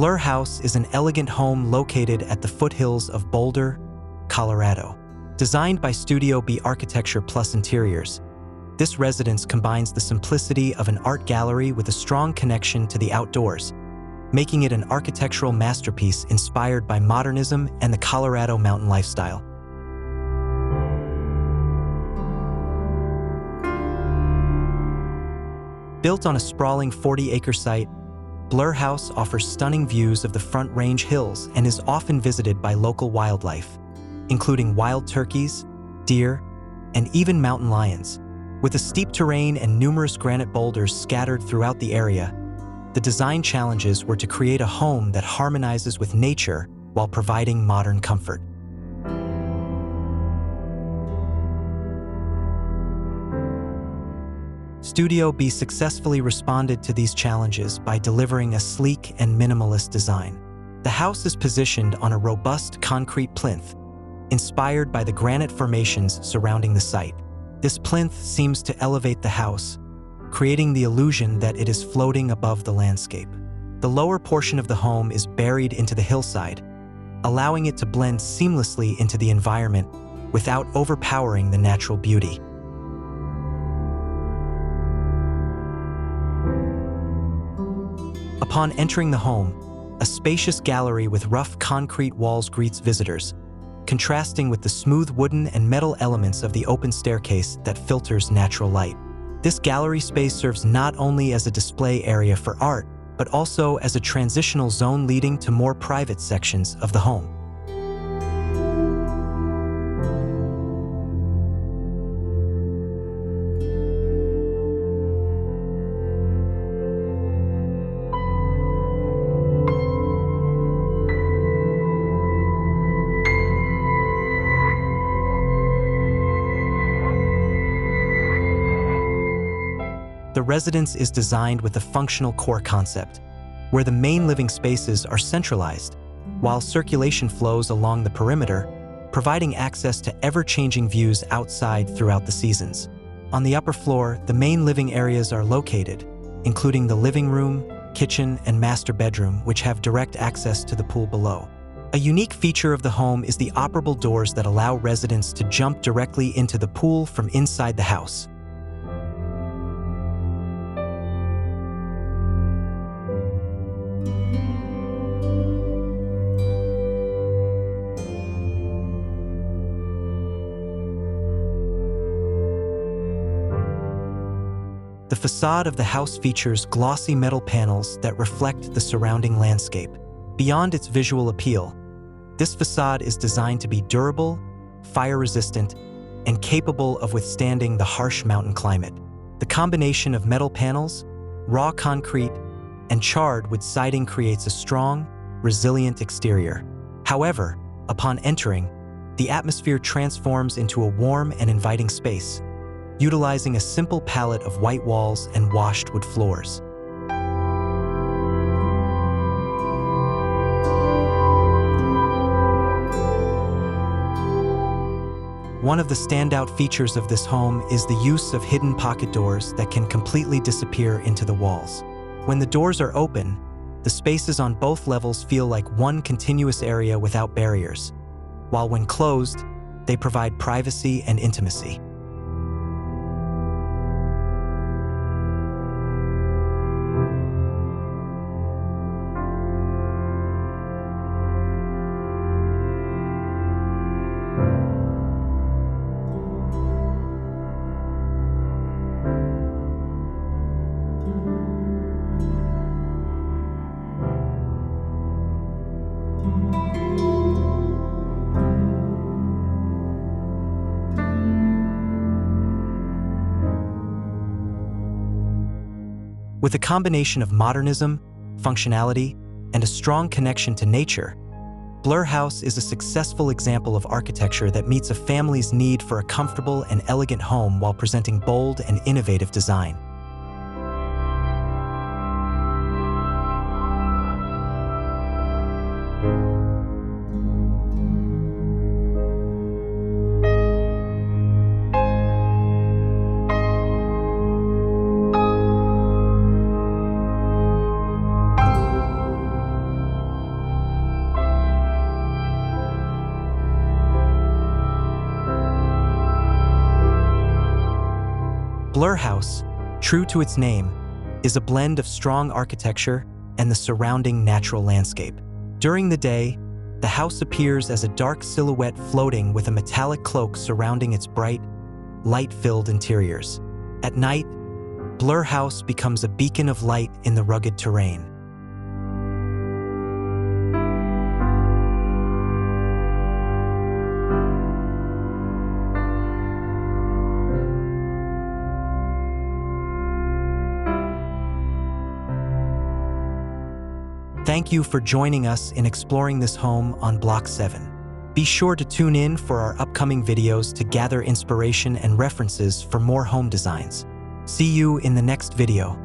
Blur House is an elegant home located at the foothills of Boulder, Colorado. Designed by Studio B Architecture Plus Interiors, this residence combines the simplicity of an art gallery with a strong connection to the outdoors, making it an architectural masterpiece inspired by modernism and the Colorado mountain lifestyle. Built on a sprawling 40-acre site, Blur House offers stunning views of the Front Range hills and is often visited by local wildlife, including wild turkeys, deer, and even mountain lions. With a steep terrain and numerous granite boulders scattered throughout the area, the design challenges were to create a home that harmonizes with nature while providing modern comfort. Studio B successfully responded to these challenges by delivering a sleek and minimalist design. The house is positioned on a robust concrete plinth, inspired by the granite formations surrounding the site. This plinth seems to elevate the house, creating the illusion that it is floating above the landscape. The lower portion of the home is buried into the hillside, allowing it to blend seamlessly into the environment without overpowering the natural beauty. Upon entering the home, a spacious gallery with rough concrete walls greets visitors, contrasting with the smooth wooden and metal elements of the open staircase that filters natural light. This gallery space serves not only as a display area for art, but also as a transitional zone leading to more private sections of the home. The residence is designed with a functional core concept, where the main living spaces are centralized, while circulation flows along the perimeter, providing access to ever-changing views outside throughout the seasons. On the upper floor, the main living areas are located, including the living room, kitchen, and master bedroom, which have direct access to the pool below. A unique feature of the home is the operable doors that allow residents to jump directly into the pool from inside the house. The facade of the house features glossy metal panels that reflect the surrounding landscape. Beyond its visual appeal, this facade is designed to be durable, fire-resistant, and capable of withstanding the harsh mountain climate. The combination of metal panels, raw concrete, and charred wood siding creates a strong, resilient exterior. However, upon entering, the atmosphere transforms into a warm and inviting space, utilizing a simple palette of white walls and washed wood floors. One of the standout features of this home is the use of hidden pocket doors that can completely disappear into the walls. When the doors are open, the spaces on both levels feel like one continuous area without barriers, while when closed, they provide privacy and intimacy. With a combination of modernism, functionality, and a strong connection to nature, Blur House is a successful example of architecture that meets a family's need for a comfortable and elegant home while presenting bold and innovative design. Blur House, true to its name, is a blend of strong architecture and the surrounding natural landscape. During the day, the house appears as a dark silhouette floating with a metallic cloak surrounding its bright, light-filled interiors. At night, Blur House becomes a beacon of light in the rugged terrain. Thank you for joining us in exploring this home on Block 7. Be sure to tune in for our upcoming videos to gather inspiration and references for more home designs. See you in the next video.